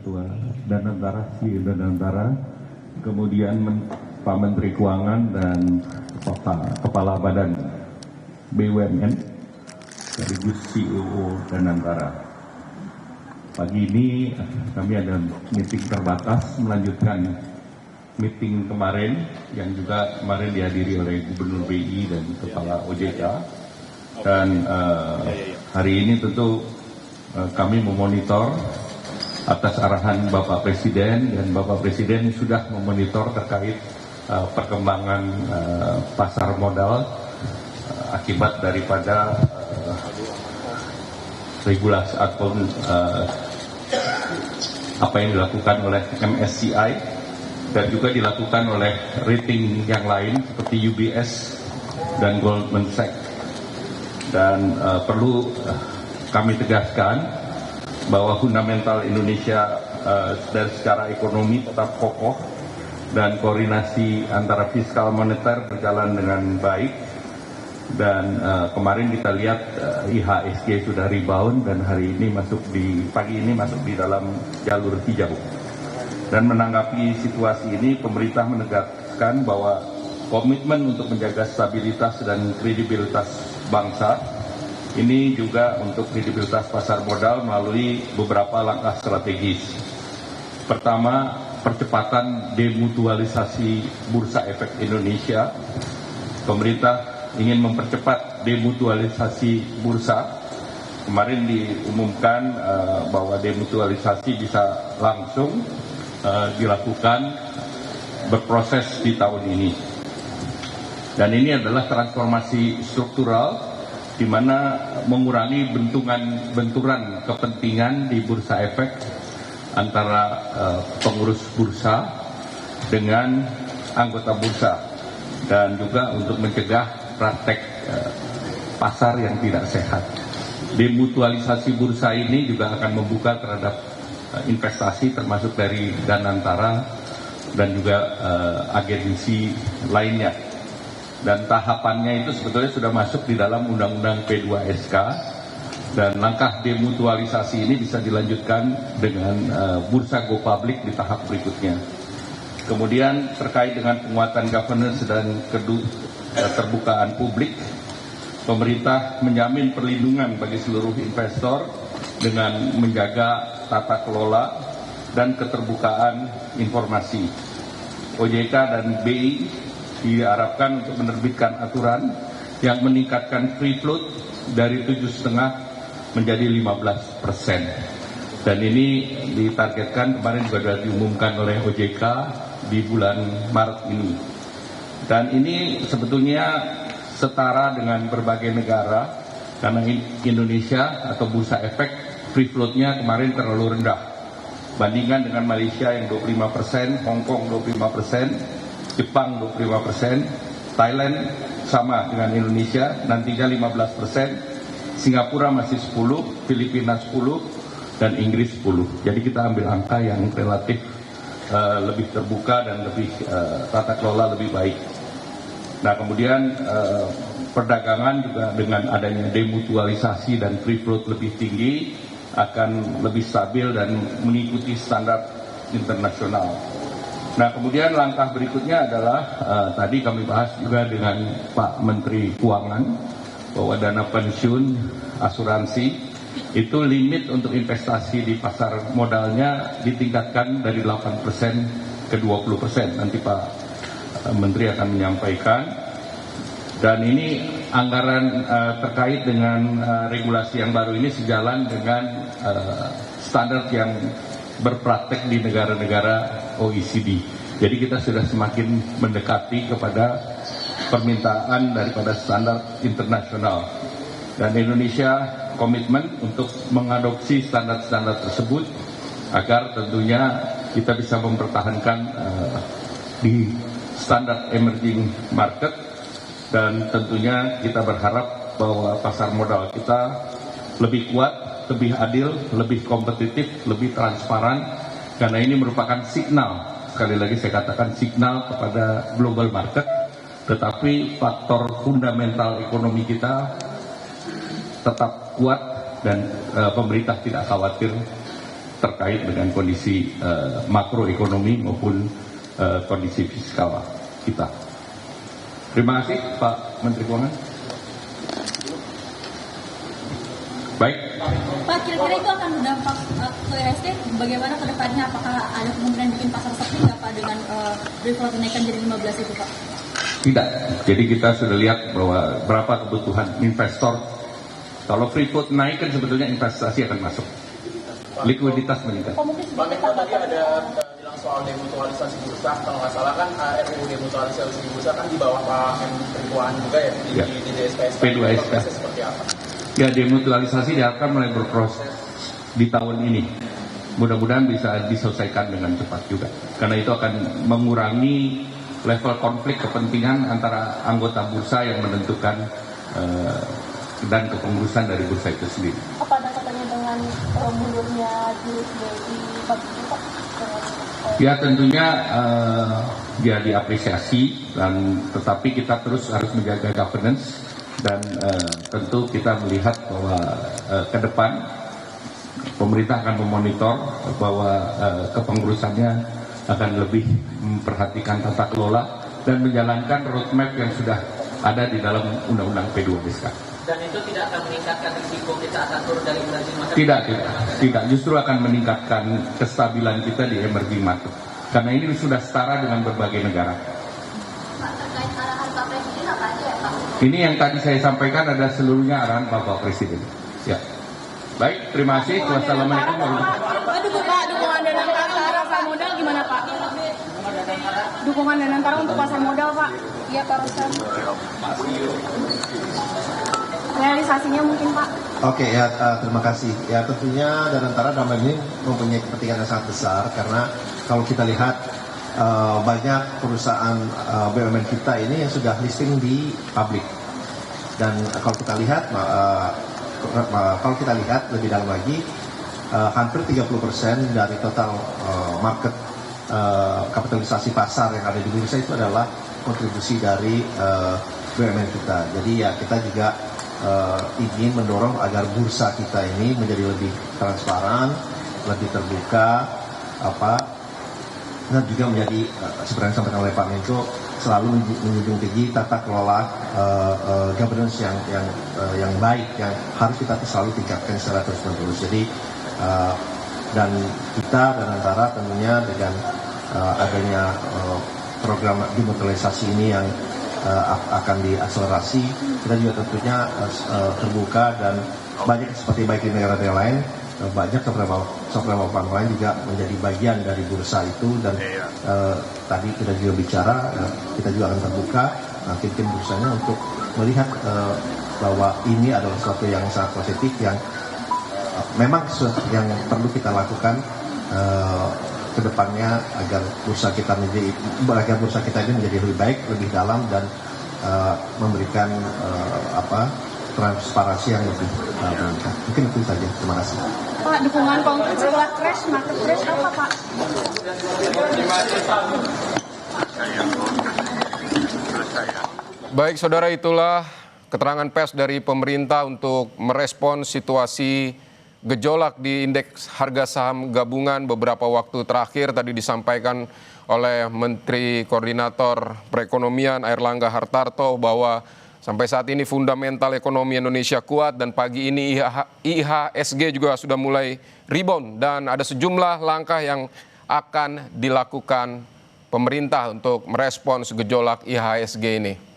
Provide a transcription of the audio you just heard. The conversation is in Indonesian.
Ketua Danantara, kemudian Pak Menteri Keuangan dan Kepala Badan BUMN sekaligus CEO Danantara. Pagi ini kami ada meeting terbatas melanjutkan meeting kemarin yang juga kemarin dihadiri oleh Gubernur BI dan Kepala OJK. Dan hari ini tentu kami memonitor atas arahan Bapak Presiden, dan Bapak Presiden sudah memonitor terkait perkembangan pasar modal akibat daripada regulasi atau apa yang dilakukan oleh MSCI dan juga dilakukan oleh rating yang lain seperti UBS dan Goldman Sachs. Dan perlu kami tegaskan bahwa fundamental Indonesia dari secara ekonomi tetap kokoh dan koordinasi antara fiskal moneter berjalan dengan baik. Dan kemarin kita lihat IHSG sudah rebound dan hari ini pagi ini masuk di dalam jalur hijau. Dan menanggapi situasi ini, pemerintah menegaskan bahwa komitmen untuk menjaga stabilitas dan kredibilitas bangsa ini juga untuk kredibilitas pasar modal melalui beberapa langkah strategis. Pertama, percepatan demutualisasi Bursa Efek Indonesia. Pemerintah ingin mempercepat demutualisasi bursa. Kemarin diumumkan bahwa demutualisasi bisa langsung dilakukan berproses di tahun ini. Dan ini adalah transformasi struktural di mana mengurangi benturan kepentingan di bursa efek antara pengurus bursa dengan anggota bursa, dan juga untuk mencegah praktek pasar yang tidak sehat. Demutualisasi bursa ini juga akan membuka terhadap investasi termasuk dari Danantara dan juga agensi lainnya. Dan tahapannya itu sebetulnya sudah masuk di dalam Undang-Undang P2SK, dan langkah demutualisasi ini bisa dilanjutkan dengan bursa go public di tahap berikutnya. Kemudian terkait dengan penguatan governance dan keterbukaan publik, pemerintah menjamin perlindungan bagi seluruh investor dengan menjaga tata kelola dan keterbukaan informasi. OJK dan BI diharapkan untuk menerbitkan aturan yang meningkatkan free float dari 7,5 menjadi 15%. Dan ini ditargetkan kemarin juga sudah diumumkan oleh OJK di bulan Maret ini. Dan ini sebetulnya setara dengan berbagai negara, karena Indonesia atau bursa efek free float-nya kemarin terlalu rendah. Bandingkan dengan Malaysia yang 25%, Hong Kong 25%, Jepang 25%, Thailand sama dengan Indonesia, nantinya 15%, Singapura masih 10%, Filipina 10%, dan Inggris 10%. Jadi kita ambil angka yang relatif lebih terbuka dan lebih tata kelola lebih baik. Nah, kemudian perdagangan juga dengan adanya demutualisasi dan free float lebih tinggi akan lebih stabil dan mengikuti standar internasional. Nah, kemudian langkah berikutnya adalah tadi kami bahas juga dengan Pak Menteri Keuangan bahwa dana pensiun asuransi itu limit untuk investasi di pasar modalnya ditingkatkan dari 8% ke 20%. Nanti Pak Menteri akan menyampaikan. Dan ini anggaran terkait dengan regulasi yang baru ini sejalan dengan standar yang berpraktek di negara-negara OECD. Jadi kita sudah semakin mendekati kepada permintaan daripada standar internasional. Dan Indonesia komitmen untuk mengadopsi standar-standar tersebut agar tentunya kita bisa mempertahankan di standar emerging market, dan tentunya kita berharap bahwa pasar modal kita lebih kuat, lebih adil, lebih kompetitif, lebih transparan, karena ini merupakan signal, sekali lagi saya katakan signal kepada global market, tetapi faktor fundamental ekonomi kita tetap kuat dan pemerintah tidak khawatir terkait dengan kondisi makroekonomi maupun kondisi fiskal kita. Terima kasih Pak Menteri Keuangan. Baik. Pak, kira-kira itu akan berdampak ke IHSG bagaimana ke depannya? Apakah ada kemungkinan bikin pasar sepi nggak Pak dengan level kenaikan jadi 15 itu Pak? Tidak. Jadi kita sudah lihat bahwa berapa kebutuhan investor. Kalau Freeport naik kan sebetulnya investasi akan masuk. Likuiditas meningkat. Pak tadi ada bilang soal demutualisasi bursa, kalau nggak salah kan RUU demutualisasi bursa kan di bawah Pak Menteri Keuangan juga ya, di DSPSK. P2SK. Seperti apa? Ya, demutualisasi diharapkan mulai berproses di tahun ini. Mudah-mudahan bisa diselesaikan dengan cepat juga. Karena itu akan mengurangi level konflik kepentingan antara anggota bursa yang menentukan dan kepengurusan dari bursa itu sendiri. Apa ada katanya dengan mundurnya jurus BI Pak? Ya tentunya dia diapresiasi, dan tetapi kita terus harus menjaga governance, dan tentu kita melihat bahwa ke depan pemerintah akan memonitor bahwa kepengurusannya akan lebih memperhatikan tata kelola dan menjalankan roadmap yang sudah ada di dalam Undang-Undang P2SK. Dan itu tidak akan meningkatkan risiko kita akan turun dari emerging market? Tidak. Justru akan meningkatkan kestabilan kita di emerging market. Karena ini sudah setara dengan berbagai negara. Pak, terkait arahan Pak Presiden apa aja ya Pak? Ini yang tadi saya sampaikan adalah seluruhnya arahan Bapak Presiden. Ya. Baik, terima kasih. Wassalamualaikum warahmatullahi wabarakatuh. Pak, dukungan Danantara pasar modal gimana Pak? Dukungan Danantara untuk pasar modal Pak? Iya Pak Ruslan. Realisasinya mungkin Pak? Oke, ya terima kasih. Ya tentunya Danantara dalam ini mempunyai kepentingan yang sangat besar, karena kalau kita lihat banyak perusahaan BUMN kita ini yang sudah listing di publik. Dan kalau kita lihat lebih dalam lagi, hampir 30% dari total market kapitalisasi pasar yang ada di bursa itu adalah kontribusi dari BUMN kita. Jadi ya kita juga ingin mendorong agar bursa kita ini menjadi lebih transparan, lebih terbuka, dan juga menjadi seperti yang disampaikan oleh Pak Menko, selalu menjunjung tinggi tata kelola governance yang baik, yang harus kita selalu tingkatkan secara terus-menerus. Jadi dan kita Danantara tentunya dengan adanya program demutualisasi ini yang akan diakselerasi, kita juga tentunya terbuka, dan banyak seperti baik di negara-negara lain, banyak software lain juga menjadi bagian dari bursa itu. Dan tadi kita juga bicara, kita juga akan terbuka tim bursanya untuk melihat bahwa ini adalah sesuatu yang sangat positif, yang memang sesuatu yang perlu kita lakukan ke depannya agar bursa kita ini menjadi lebih baik, lebih dalam, dan memberikan transparansi yang lebih meningkat. Mungkin itu saja. Terima kasih. Pak, dukungan konkret setelah crash, market crash apa Pak? Baik saudara, itulah keterangan pers dari pemerintah untuk merespon situasi gejolak di indeks harga saham gabungan beberapa waktu terakhir. Tadi disampaikan oleh Menteri Koordinator Perekonomian Airlangga Hartarto bahwa sampai saat ini fundamental ekonomi Indonesia kuat, dan pagi ini IHSG juga sudah mulai rebound, dan ada sejumlah langkah yang akan dilakukan pemerintah untuk merespons gejolak IHSG ini.